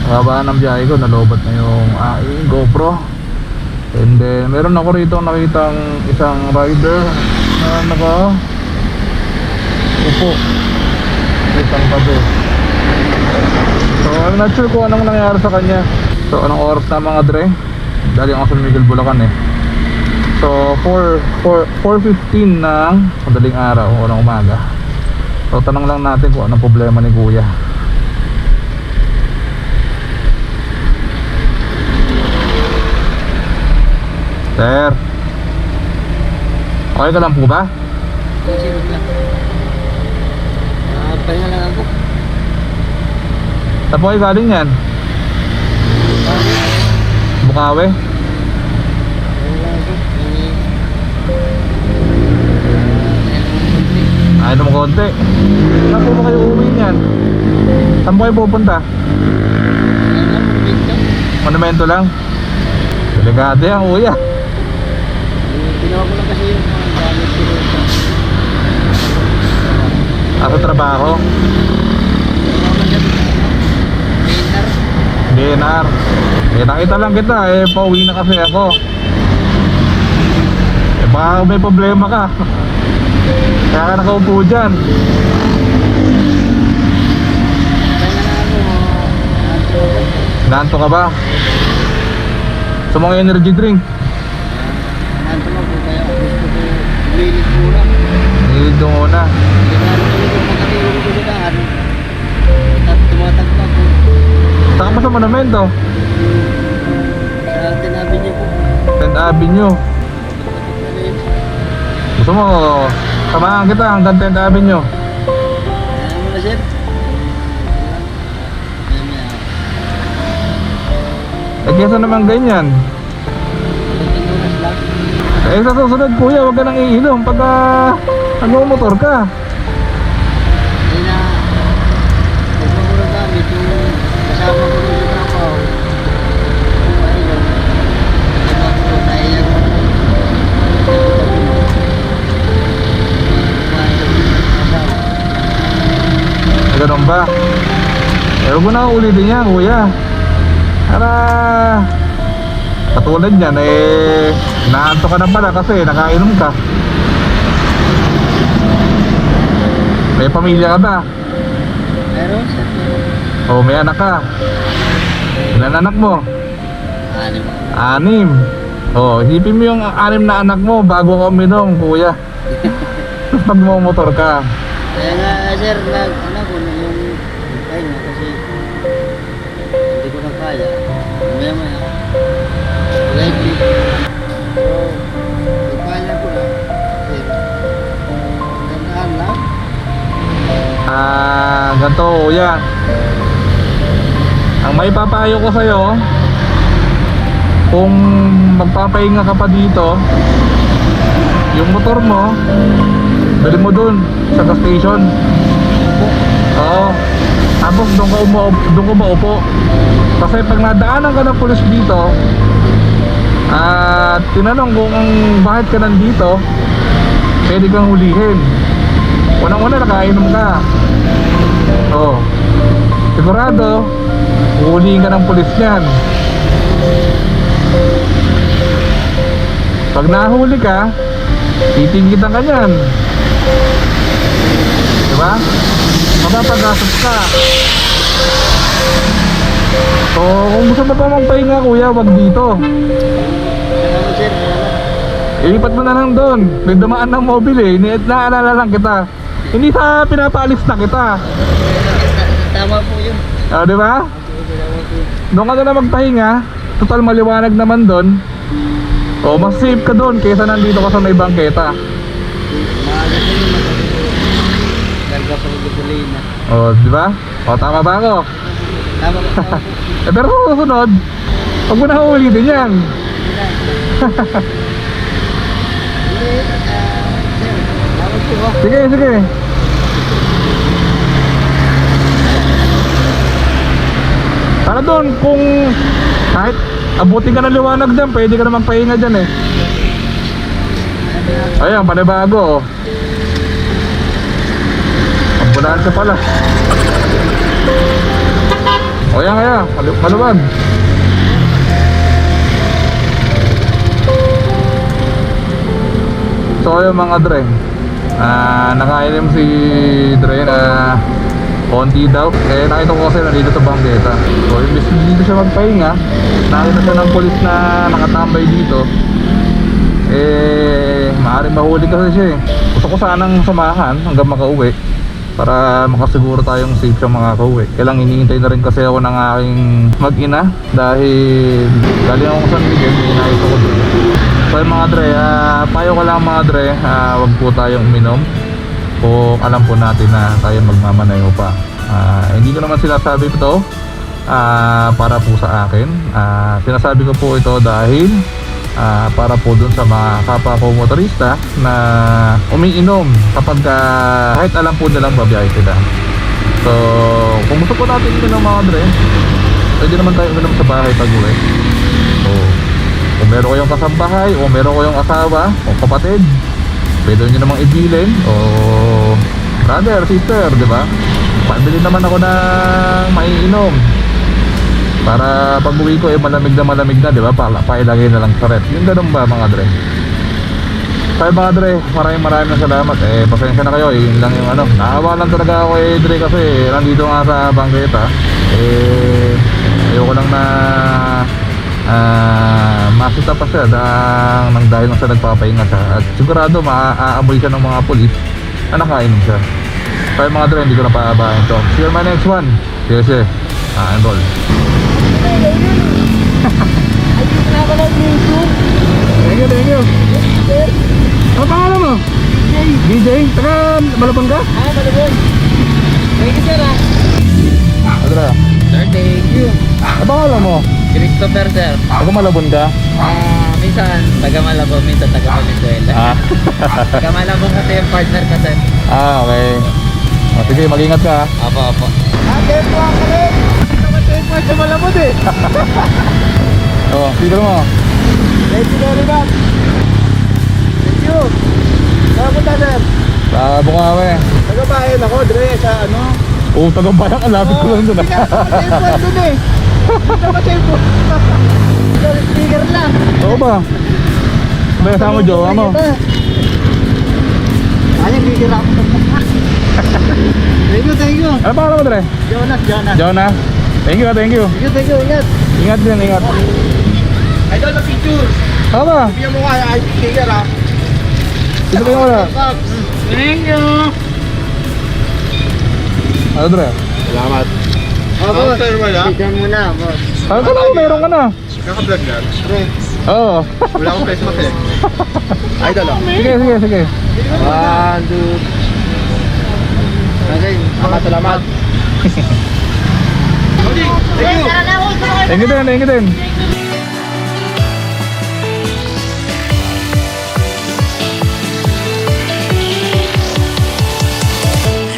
Kababa ng biyahe ko, nalobat na yung aking GoPro. And then meron ako rito nakitang isang rider na upo sa isang tabi. So I'm not sure kung anong nangyari sa kanya. So anong oras na mga dre? Galing ako sa Miguel, Bulacan eh. So 4:15 ng madaling araw o ng umaga. So tanong lang natin kung anong problema ni kuya. Sir, okay ka lang po ba? Sirot lang. Pahinga lang ako. Saan po kayo galing yan? Bukawi? Pahinga lang ako. Ayaw mo konti. Saan po ba kayo uuwi niyan? Saan po kayo pupunta? Monumento lang? Delikado yan kuya. Ginawa ko lang kasi yung mga gamit ko rin. Sa trabaho? DNR. Nakita lang kita pauwi na kasi ako. Baka may problema ka. Kaya ka nakaupo dyan. Nanto ka ba? Sa mga energy drink? Nanto mo po kaya gusto ko umilit muna. Nilid ko muna. Makatulog ko sa daan. At tumatagpa po. Saan mo sa monumento? Sa tinabi niyo po. 10th Avenue. Gusto mo, samahan kita hanggang 10th Avenue. Ano mo na sir? Kesa naman ganyan. Sa susunod kuya, huwag ka nang iinom pagka nagmumotor ka. Hindi na huwag mo na gamit yung kasama ko rin sa trabaho. Ayun. Ganun ba? Huwag mo na ulitin yan kuya. Para katulad yan naanto ka na pala kasi nakainom ka. May pamilya ka ba? Meron sir. O may anak ka? Ilan anak mo? 6. O isipin mo yung 6 na anak mo bago ka uminom kuya. Pag motor ka. Kaya nga sir, ano ko yung pahinga kasi hindi ko na kaya. Maya lightly. So, ipanya ko lang. Sir, gandaan lang. Ganito kuya. Ang may papayo ko sa'yo, kung magpapahinga ka pa dito, yung motor mo dali mo dun sa gas station. Oo. Tapos doon ka maupo. Kasi pag nadaanan ka ng pulis dito at tinanong kung bakit ka nandito, pwede kang hulihin. Unang-una nakainom ka. Oo. Sigurado huhulihin ka ng pulis niyan. Pag nahuli ka, titinggitan ka niyan. Diba? Mapapagastos ka. So kung gusto mo pa magpahinga kuya, wag dito. Salamat sir, salamat. Ilipat mo na lang doon. May dumaan ng mobile naalala lang kita. Hindi sa pinapaalis na kita. Tama po yun. Diba? Doon ka na magpahinga. Total maliwanag naman doon. O mas safe ka doon kaysa nandito ka sa may bangketa. Maaga po yun. Larga pa rin gasolina. O diba? O tama ba ako? Tama po, tama po. Pero sa susunod, huwag mo na uulitin yan. Sige, sige. Para doon, kung kahit abutin ka ng liwanag dyan, pwede ka na magpahinga dyan eh. Ayan, panibago. Ambulansya pala. O yan kaya, maluwag. So yung mga Dre, nakainom si Dre na konti daw. Eh nakita ko kasi nandito sa bangketa. So imbis dito siya magpahinga, nakita siya ng polis na nakatambay dito. Eh maaaring mahuli kasi siya eh. Gusto ko sanang samahan hanggang makauwi para makasiguro tayong safe siyang makakauwi. Kailang hinihintay na rin kasi ako ng aking mag-ina dahil galing ako sa San Miguel, inayos ako doon. So yung mga Dre, payo ko lang mga Dre, wag po tayong uminom kung alam po natin na tayo magmamaneho pa. Hindi ko naman sinasabi ito para po sa akin. Sinasabi ko po ito dahil para po dun sa mga kapwa ko motorista na umiinom kapag kahit alam po nilang babiyahe sila. So kung gusto po natin uminom mga Dre, pwede naman tayo uminom sa bahay pag uwi. So kung meron kayong kasambahay o meron kayong asawa o kapatid, pwede nyo namang ibilin o brother, sister, di ba? Pabili naman ako ng maiinom para pag uwi ko malamig na, di ba? Pailagay na lang sa rep. Yung ganun ba mga Dre? Kaya mga Dre, maraming salamat. Pasensya na kayo, yun lang yung ano. Naawa lang talaga ako Dre kasi nandito nga sa bangketa. Ayoko lang na makita pa siya nang dahil lang siya nagpapahinga siya. At sigurado maaamoy siya ng mga pulis na nakainom siya. Kaya mga Dre, hindi ko na paabahin to. See you on my next one. Yes, and all. Thank you. Ano pangalan mo? DJ. Taga Malabon ka? Malabon. Thank you, sir. Adra. Sir, thank you. Ano pangalan mo? Christopher, sir. Taga Malabon ka? Minsan taga Malabon, minsan taga Valenzuela. Taga Malabon kasi yung partner ka, sir. Okay. Sige, mag-ingat ka. Apo. Tempo ang kalit! Hindi naman tempo sa Malabon eh. Speaker mo. Thank you very much. Thank you. Saan punta, sir? Sa Bukawi. Taga-bayan ako, Dre, sa ano? Oo, taga-bayan ka. Lapit ko lang doon. Hindi ka doon eh. Hindi ka tempo. Speaker lang. Oo ba? May kasama mo, jowa mo? Ayun, speaker ako. Thank you. Ano pangalan mo, Dre? Jonas. Jonah. Thank you. Thank you, ingat. Ingat din, ingat. Idol, na-picture. Ano ba? Bigyan mo nga, ay, speaker ha. Ito kayo wala. Thank you. Ano, Dre? Salamat. Boss. Speaker muna, boss. Ano ka na? Meron ka na. Kaka-vlog yan. Oo. Wala akong Christmas eh. Idol ah. Sige. 1, 2. Okay, salamat. Thank you din.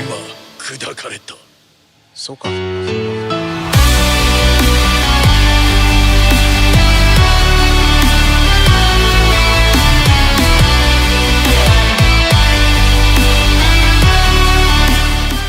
Ima, 砕かれた。そうか。